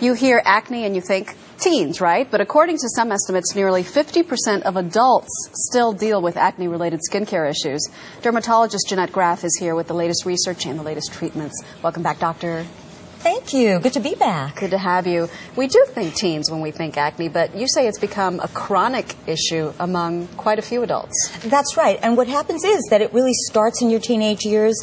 You hear acne and you think teens, right? But according to some estimates, nearly 50% of adults still deal with acne-related skincare issues. Dermatologist Jeannette Graf is here with the latest research and the latest treatments. Welcome back, doctor. Thank you. Good to be back. Good to have you. We do think teens when we think acne, but you say it's become a chronic issue among quite a few adults. That's right. And what happens is that it really starts in your teenage years,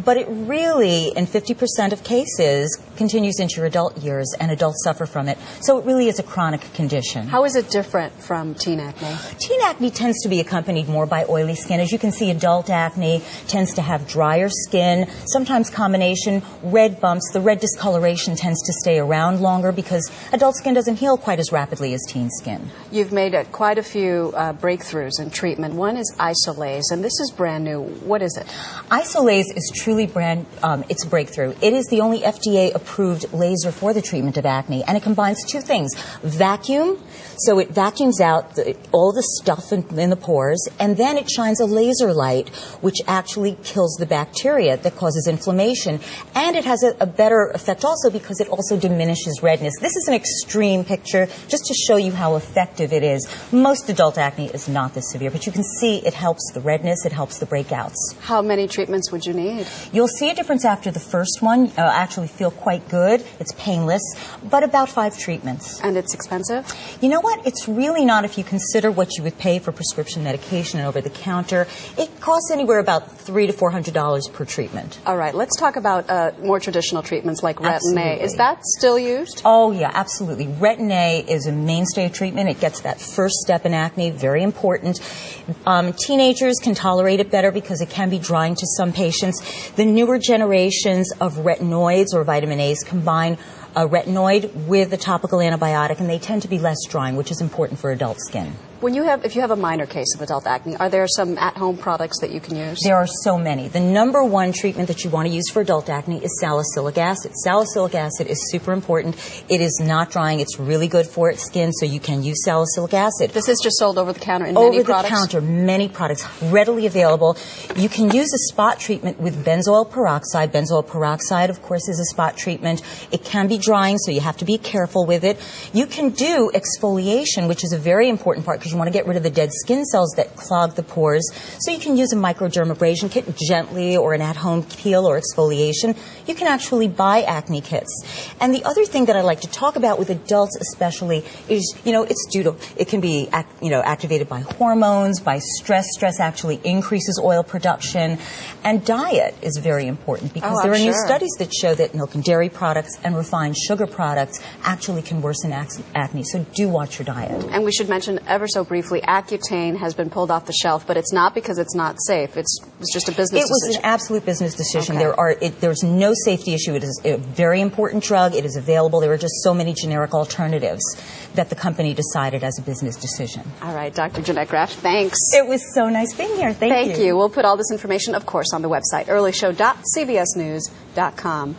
but it really, in 50% of cases, continues into your adult years, and adults suffer from it. So it really is a chronic condition. How is it different from teen acne? Teen acne tends to be accompanied more by oily skin. As you can see, adult acne tends to have drier skin, sometimes combination, red bumps. The red discoloration tends to stay around longer because adult skin doesn't heal quite as rapidly as teen skin. You've made quite a few breakthroughs in treatment. One is Isolase, and this is brand new. What is it? Isolase is truly it's a breakthrough. It is the only FDA-approved laser for the treatment of acne, and it combines two things. Vacuum, so it vacuums out all the stuff in the pores, and then it shines a laser light, which actually kills the bacteria that causes inflammation, and it has a better effect also because it also diminishes redness. This is an extreme picture just to show you how effective it is. Most adult acne is not this severe, but you can see it helps the redness, it helps the breakouts. How many treatments would you need? You'll see a difference after the first one. Actually feel quite good. It's painless, but about 5 treatments. And it's expensive? You know what? It's really not if you consider what you would pay for prescription medication and over the counter. It costs anywhere about $300 to $400 per treatment. All right, let's talk about more traditional treatments like Retin-A. Absolutely. Is that still used? Oh, yeah, absolutely. Retin-A is a mainstay of treatment. It gets that first step in acne, very important. Teenagers can tolerate it better because it can be drying to some patients. The newer generations of retinoids or vitamin A's combine a retinoid with a topical antibiotic, and they tend to be less drying, which is important for adult skin. If you have a minor case of adult acne, are there some at-home products that you can use? There are so many. The number one treatment that you want to use for adult acne is salicylic acid. Salicylic acid is super important. It is not drying. It's really good for its skin, so you can use salicylic acid. This is just sold over the counter in many products? Over the counter, many products, readily available. You can use a spot treatment with benzoyl peroxide. Benzoyl peroxide, of course, is a spot treatment. It can be drying, so you have to be careful with it. You can do exfoliation, which is a very important part, you want to get rid of the dead skin cells that clog the pores. So you can use a microdermabrasion kit gently, or an at-home peel or exfoliation. You can actually buy acne kits. And the other thing that I like to talk about with adults especially is, it can be activated by hormones, by stress. Stress actually increases oil production. And diet is very important because there are new studies that show that milk and dairy products and refined sugar products actually can worsen acne. So do watch your diet. And we should mention ever so briefly, Accutane has been pulled off the shelf, but it's not because it's not safe. It was just a business decision. It was an absolute business decision. Okay. There's no safety issue. It is a very important drug. It is available. There are just so many generic alternatives that the company decided as a business decision. All right, Dr. Jeannette Graf, thanks. It was so nice being here. Thank you. We'll put all this information, of course, on the website, earlyshow.cbsnews.com.